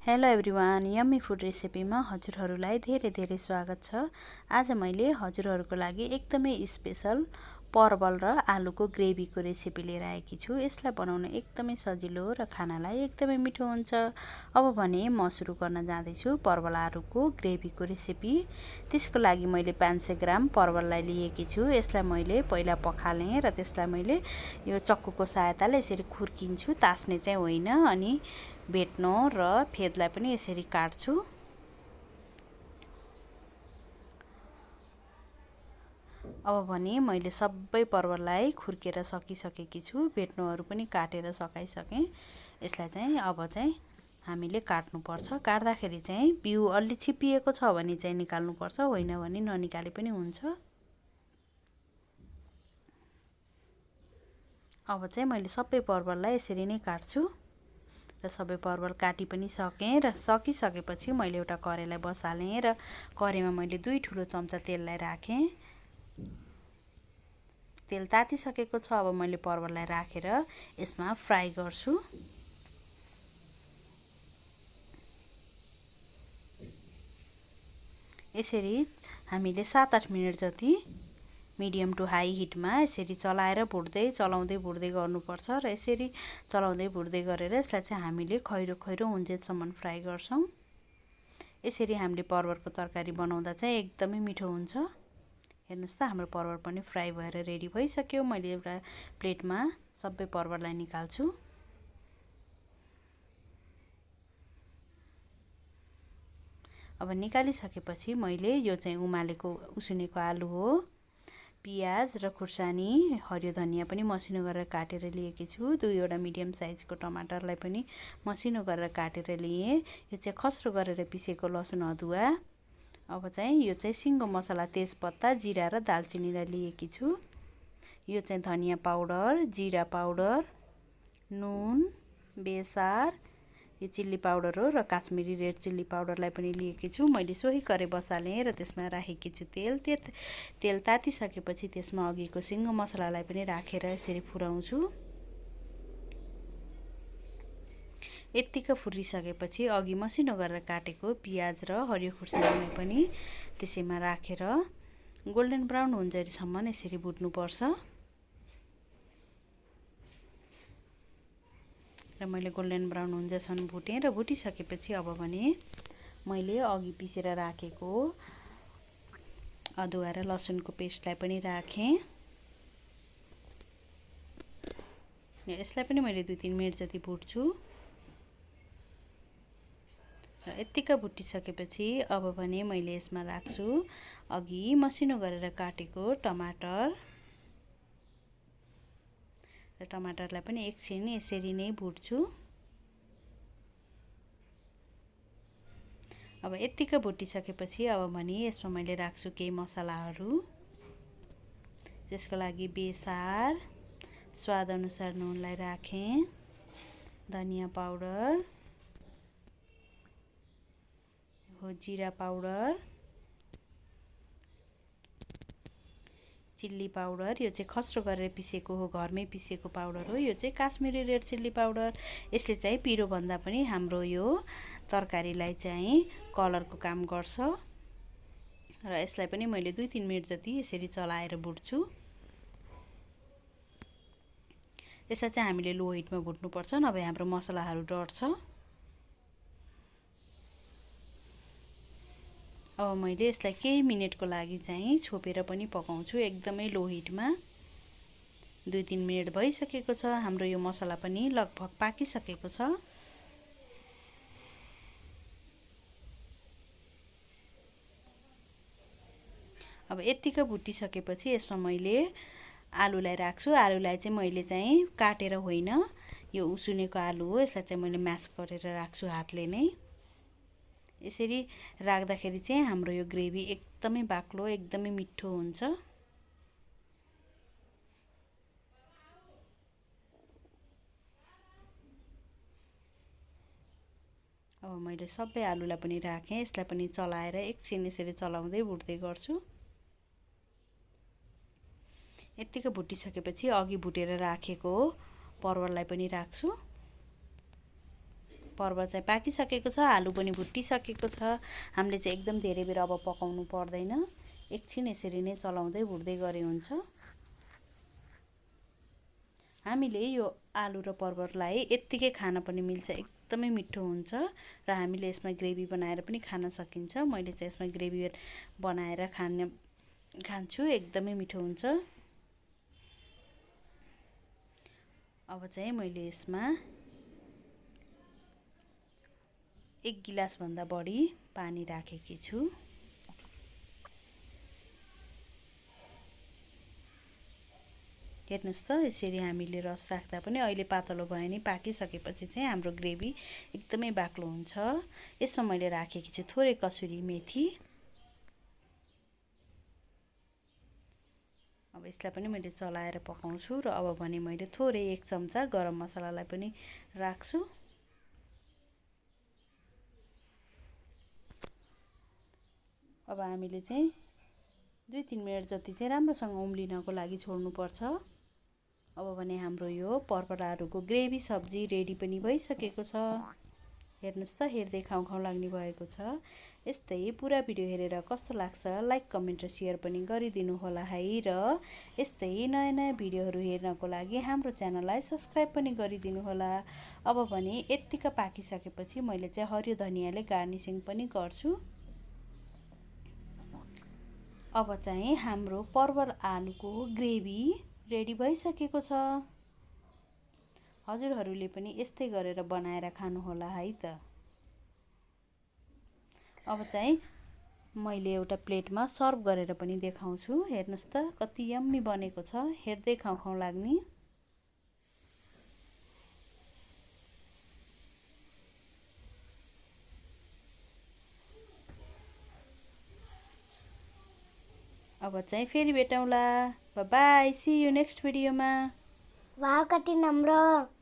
Hello everyone, yummy food रेसिपीमा हजुरहरूलाई धेरै धेरै स्वागत छ। आज मैले हजुरहरूको लागि एकदमै स्पेशल परवल र आलुको ग्रेभीको रेसिपी लिएर आएकी छु। यसलाई बनाउन एकदमै सजिलो र खानालाई एकदमै मिठो हुन्छ। अब भने म सुरु गर्न जाँदैछु परवल आलुको ग्रेभीको रेसिपी। त्यसको लागि मैले 500 ग्राम परवललाई लिएकी छु। यसलाई मैले पहिला पखालेँ र त्यसलाई मैले यो चक्कुको सहायताले यसरी खुर्किन्छु, तास्ने चाहिँ होइन। अनि भेट्नो र फेदलाई पनि यसरी काट्छु। अब भने मैले सबै परवललाई खुर्केर सकिसकेकी छु, भेट्नोहरू पनि काटेर सकाइसकेँ। यसलाई चाहिँ अब चाहिँ हामीले काट्नुपर्छ। काट्दाखेरि चाहिँ बिउ अलि छिपिएको छ भने चाहिँ निकाल्नुपर्छ, होइन भने ननिकाले पनि हुन्छ। अब चाहिँ मैले सबै परवललाई यसरी नै काट्छु र सबै परवल काटी पनि सकेँ। र सकिसकेपछि मैले एउटा कराईलाई बसालेँ र कराईमा मैले 2 ठुलो चम्चा तेललाई राखेँ। तेल तातिसकेको छ। अब मैले परवललाई राखेर यसमा फ्राई गर्छु। यसरी हामीले 7-8 मिनेट जति मिडियम टु हाई हिटमा यसरी चलाएर चलाउँदै भुट्दै गर्नुपर्छ। र यसरी चलाउँदै भुट्दै गरेर यसलाई चाहिँ हामीले खैरो खैरो हुन्जेलसम्म फ्राई गर्छौँ। यसरी हामीले परवलको तरकारी बनाउँदा चाहिँ एकदमै मिठो हुन्छ। हेर्नुहोस् त, हाम्रो परवल पनि फ्राई भएर रेडी भइसक्यो। मैले एउटा प्लेटमा सबै परवललाई निकाल्छु। अब निकालिसकेपछि मैले यो चाहिँ उमालेको उसिनेको आलु हो। पियाज र खुर्सानी, हरियो धनिया पनि मसिनो गरेर काटेर लिएकी छु। 2वटा मिडियम साइजको टमाटरलाई पनि मसिनो गरेर काटेर लिएँ। यो चाहिँ खस्रो गरेर पिसेको लसुन अदुवा। अब चाहिँ यो चाहिँ सिङ्गो मसला, तेजपत्ता, जिरा र दालचिनीलाई लिएकी छु। यो चाहिँ धनिया पाउडर, जिरा पाउडर, नुन, बेसार, यो चिल्ली पाउडर हो र काश्मिरी रेड चिल्ली पाउडरलाई पनि लिएकी छु। मैले सोही कराई बसालेँ र त्यसमा राखेकी छु तेल। तेल तातिसकेपछि त्यसमा अघिको सिङ्गो मसलालाई पनि राखेर यसरी फुराउँछु। यत्तिको फुरिसकेपछि अघि मसिनो गरेर काटेको पियाज र हरियो खुर्सानीलाई पनि त्यसैमा राखेर गोल्डन ब्राउन हुन्जेलसम्म यसरी भुट्नुपर्छ। र मैले गोल्डन ब्राउन हुन्जेलसम्म भुटेँ र भुटिसकेपछि अब भने मैले अघि पिसेर राखेको अदुवा र लसुनको पेस्टलाई पनि राखेँ। यसलाई पनि मैले 2-3 मिनेट जति भुट्छु। र यत्तिका भुटिसकेपछि अब भने मैले यसमा राख्छु अघि मसिनो गरेर काटेको टमाटर। र टमाटरलाई पनि एकछिन यसरी नै भुट्छु। अब यत्तिका भुटिसकेपछि अब भने यसमा मैले राख्छु केही मसलाहरू। त्यसको लागि बेसार, स्वादअनुसार नुनलाई राखेँ, धनिया पाउडर हो, जिरा पाउडर, चिल्ली पाउडर, यो चाहिँ खस्रो गरेर पिसेको हो, घरमै पिसेको पाउडर हो। यो चाहिँ काश्मिरी रेड चिल्ली पाउडर। यसले चाहिँ पिरो भन्दा पनि हाम्रो यो तरकारीलाई चाहिँ कलरको काम गर्छ। र यसलाई पनि मैले 2-3 मिनेट जति यसरी चलाएर भुट्छु। यसलाई चाहिँ हामीले लो हिटमा भुट्नुपर्छ, नभए हाम्रो मसलाहरू डढ्छ। अब मैले यसलाई केही मिनेटको लागि चाहिँ छोपेर पनि पकाउँछु, एकदमै लो हिटमा। 2-3 मिनेट भइसकेको छ। हाम्रो यो मसला पनि लगभग पाकिसकेको छ। अब यत्तिका भुटिसकेपछि यसमा मैले आलुलाई राख्छु। आलुलाई चाहिँ मैले चाहिँ काटेर होइन, यो उसिनेको आलु हो। यसलाई चाहिँ मैले म्यास गरेर राख्छु हातले नै। यसरी राख्दाखेरि चाहिँ हाम्रो यो ग्रेभी एकदमै बाक्लो, एकदमै मिठो हुन्छ। अब मैले सबै आलुलाई पनि राखेँ। यसलाई पनि चलाएर एकछिन यसरी चलाउँदै भुट्दै गर्छु। यत्तिको भुटिसकेपछि अघि भुटेर राखेको परवललाई पनि राख्छु। पर्वर चाहिँ पाकिसकेको छ, आलु पनि भुटिसकेको छ। हामीले चाहिँ एकदम धेरै बेर अब पकाउनु पर्दैन, एकछिन यसरी नै चलाउँदै भुट्दै गरे हुन्छ। हामीले यो आलु र पर्वरलाई यत्तिकै खान पनि मिल्छ, एकदमै मिठो हुन्छ र हामीले यसमा ग्रेभी बनाएर पनि खान सकिन्छ। मैले चाहिँ यसमा ग्रेभी बनाएर खान्छु, एकदमै मिठो हुन्छ। अब चाहिँ मैले यसमा 1 गिलासभन्दा बढी पानी राखेकी छु। हेर्नुहोस् त, यसरी हामीले रस राख्दा पनि अहिले पातलो भयो नि, पाकिसकेपछि चाहिँ हाम्रो ग्रेभी एकदमै बाक्लो हुन्छ। यसमा मैले राखेकी छु थोरै कसुरी मेथी। अब यसलाई पनि मैले चलाएर पकाउँछु र अब भने मैले थोरै 1 चम्चा गरम मसलालाई पनि राख्छु। अब हामीले चाहिँ 2-3 मिनट जति चाहिँ राम्रोसँग उम्लिनको लागि छोड्नुपर्छ। अब भने हाम्रो यो पर्पर आलुको ग्रेभी सब्जी रेडी पनि भइसकेको छ। हेर्नुहोस् त, हेर्दै खाउँ खाउँ लाग्ने भएको छ। यस्तै पुरा भिडियो हेरेर कस्तो लाग्छ लाइक, कमेन्ट र सेयर पनि गरिदिनु होला है। र यस्तै नयाँ नयाँ भिडियोहरू हेर्नको लागि हाम्रो च्यानललाई सब्स्क्राइब पनि गरिदिनु होला। अब भने यत्तिका पाकिसकेपछि मैले चाहिँ हरियो धनियाँले गार्निसिङ पनि गर्छु। अब चाहिँ हाम्रो पर्वर आलुको ग्रेभी रेडी भइसकेको छ। हजुरहरूले पनि यस्तै गरेर बनाएर खानुहोला है त। अब चाहिँ मैले एउटा प्लेटमा सर्भ गरेर पनि देखाउँछु। हेर्नुहोस् त, कति यम्मी बनेको छ, हेर्दै खाउँ खाउँ लाग्ने। अब चाहिँ फेरि भेटौँला। बाई, सी यु नेक्स्ट भिडियोमा। वाह, कति राम्रो।